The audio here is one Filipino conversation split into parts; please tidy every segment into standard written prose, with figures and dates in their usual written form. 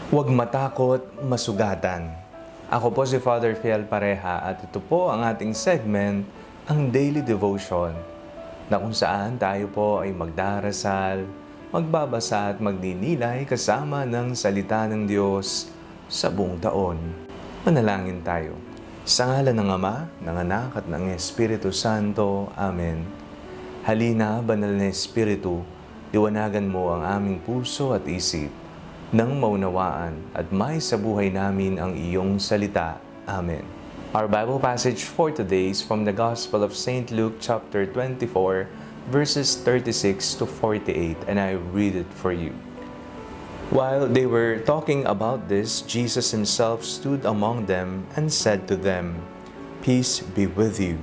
Huwag matakot, masugatan. Ako po si Father Fiel Pareha at ito po ang ating segment, ang Daily Devotion, na kung saan tayo po ay magdarasal, magbabasa at magninilay kasama ng salita ng Diyos sa buong taon. Manalangin tayo. Sa ngalan ng Ama, ng Anak at ng Espiritu Santo. Amen. Halina, Banal na Espiritu, liwanagan mo ang aming puso at isip, nang maunawaan at may sa buhay namin ang iyong salita. Amen. Our Bible passage for today is from the Gospel of St. Luke chapter 24, verses 36 to 48, and I read it for you. While they were talking about this, Jesus himself stood among them and said to them, "Peace be with you."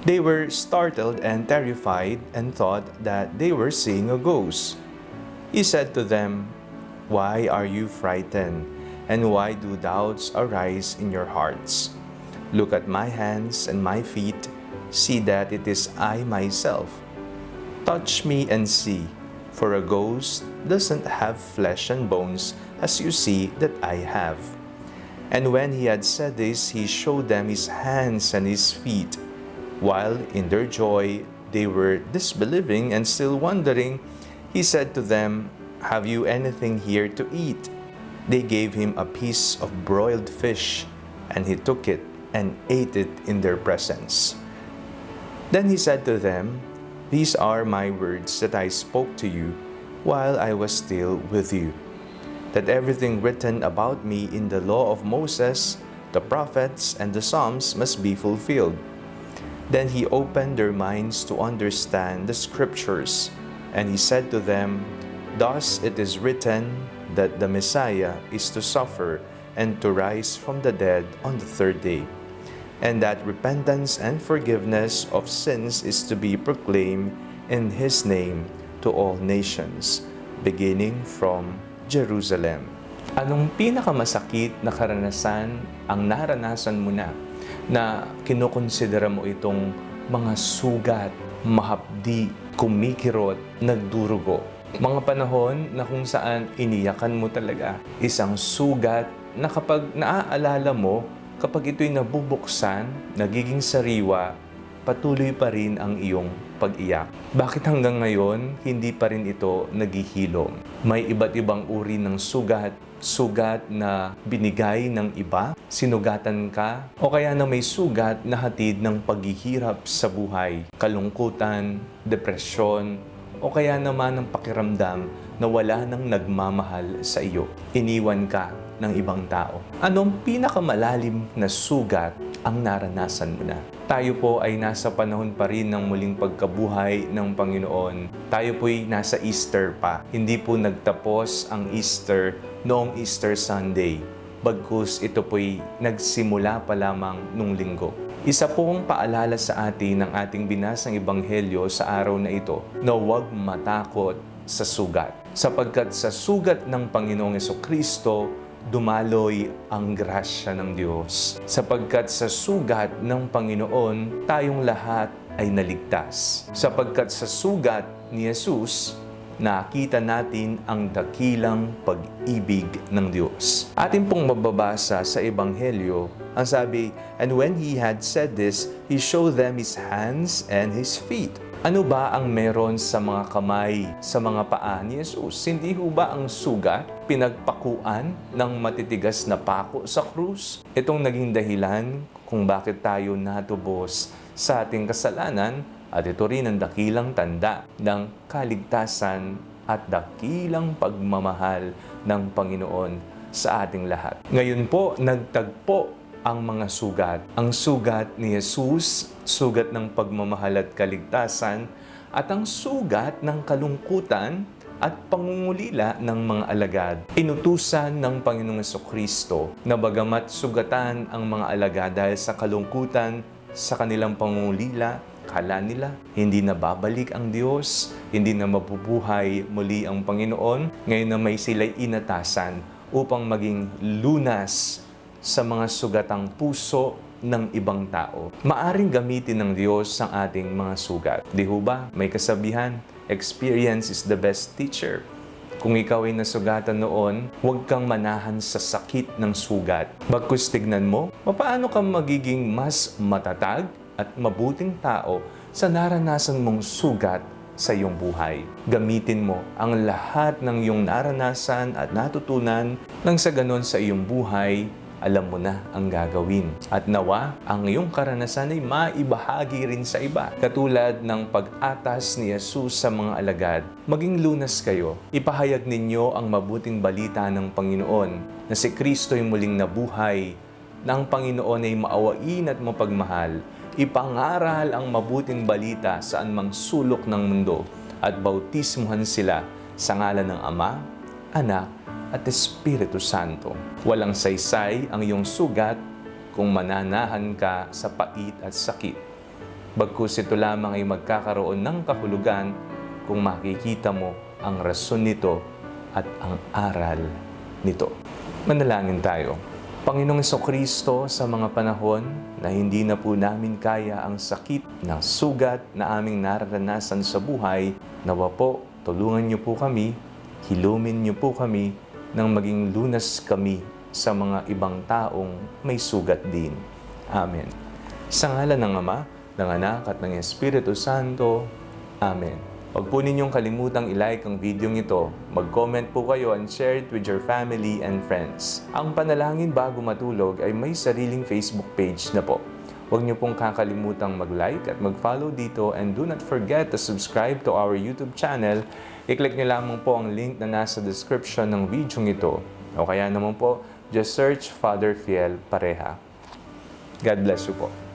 They were startled and terrified and thought that they were seeing a ghost. He said to them, "Why are you frightened? And why do doubts arise in your hearts? Look at my hands and my feet. See that it is I myself. Touch me and see, for a ghost doesn't have flesh and bones as you see that I have." And when he had said this, he showed them his hands and his feet. While in their joy they were disbelieving and still wondering, he said to them, "Have you anything here to eat?" They gave him a piece of broiled fish, and he took it and ate it in their presence. Then he said to them, "These are my words that I spoke to you while I was still with you, that everything written about me in the law of Moses, the prophets, and the Psalms must be fulfilled." Then he opened their minds to understand the scriptures, and he said to them, "Thus it is written that the Messiah is to suffer and to rise from the dead on the third day, and that repentance and forgiveness of sins is to be proclaimed in His name to all nations, beginning from Jerusalem." Anong pinakamasakit na karanasan ang naranasan mo na kinukonsidera mo itong mga sugat, mahapdi, kumikirot, nagdurugo? Mga panahon na kung saan iniyakan mo talaga. Isang sugat na kapag naaalala mo, kapag ito'y nabubuksan, nagiging sariwa, patuloy pa rin ang iyong pag-iyak. Bakit hanggang ngayon, hindi pa rin ito naghihilom? May iba't ibang uri ng sugat. Sugat na binigay ng iba, sinugatan ka, o kaya na may sugat na hatid ng paghihirap sa buhay, kalungkutan, depresyon, o kaya naman ng pakiramdam na wala nang nagmamahal sa iyo. Iniwan ka ng ibang tao. Anong pinakamalalim na sugat ang naranasan mo na? Tayo po ay nasa panahon pa rin ng muling pagkabuhay ng Panginoon. Tayo po'y nasa Easter pa. Hindi po nagtapos ang Easter noong Easter Sunday. Bagkus ito po'y nagsimula pa lamang nung linggo. Isa pong paalala sa atin ng ating binasang ebanghelyo sa araw na ito na huwag matakot sa sugat. Sapagkat sa sugat ng Panginoong Jesucristo, dumaloy ang grasya ng Diyos. Sapagkat sa sugat ng Panginoon, tayong lahat ay naligtas. Sapagkat sa sugat ni Jesus, nakita natin ang dakilang pag-ibig ng Diyos. Atin pong mababasa sa Ebanghelyo, ang sabi, "And when he had said this, he showed them his hands and his feet." Ano ba ang meron sa mga kamay, sa mga paa ni Jesus? Hindi ho ba ang sugat, pinagpakuan ng matitigas na pako sa krus? Itong naging dahilan kung bakit tayo natubos sa ating kasalanan, at ito rin ang dakilang tanda ng kaligtasan at dakilang pagmamahal ng Panginoon sa ating lahat. Ngayon po, nagtagpo ang mga sugat. Ang sugat ni Jesus, sugat ng pagmamahal at kaligtasan, at ang sugat ng kalungkutan at pangungulila ng mga alagad. Inutusan ng Panginoong Jesucristo na bagamat sugatan ang mga alagad dahil sa kalungkutan, sa kanilang pangungulila, kala nila hindi na babalik ang Diyos, hindi na mabubuhay muli ang Panginoon. Ngayon na may sila'y inatasan upang maging lunas sa mga sugatang puso ng ibang tao. Maaring gamitin ng Diyos ang ating mga sugat. Di ho ba? May kasabihan, experience is the best teacher. Kung ikaw ay nasugatan noon, huwag kang manahan sa sakit ng sugat. Bagkus tignan mo, paano ka magiging mas matatag at mabuting tao sa naranasan mong sugat sa iyong buhay. Gamitin mo ang lahat ng iyong naranasan at natutunan nang sa ganon sa iyong buhay, alam mo na ang gagawin. At nawa, ang iyong karanasan ay maibahagi rin sa iba. Katulad ng pag-atas ni Jesus sa mga alagad, maging lunas kayo. Ipahayag ninyo ang mabuting balita ng Panginoon na si Kristo ay muling nabuhay, na ang Panginoon ay maawain at mapagmahal. Ipangaral ang mabuting balita saan mang sulok ng mundo at bautismuhan sila sa ngalan ng Ama, Anak, at Espiritu Santo. Walang saysay ang iyong sugat kung mananahan ka sa pait at sakit. Bagkus ito lamang ay magkakaroon ng kahulugan kung makikita mo ang rason nito at ang aral nito. Manalangin tayo. Panginoong Jesucristo, sa mga panahon na hindi na po namin kaya ang sakit ng sugat na aming naranasan sa buhay, nawa po, tulungan niyo po kami, hilumin niyo po kami, nang maging lunas kami sa mga ibang taong may sugat din. Amen. Sa ngalan ng Ama, ng Anak at ng Espiritu Santo. Amen. Huwag po ninyong kalimutang i-like ang video ito. Mag-comment po kayo and share it with your family and friends. Ang Panalangin Bago Matulog ay may sariling Facebook page na po. Huwag niyo pong kakalimutang mag-like at mag-follow dito, and do not forget to subscribe to our YouTube channel. I-click niyo lamang po ang link na nasa description ng video ito. O kaya naman po, just search Father Fiel Pareha. God bless you po.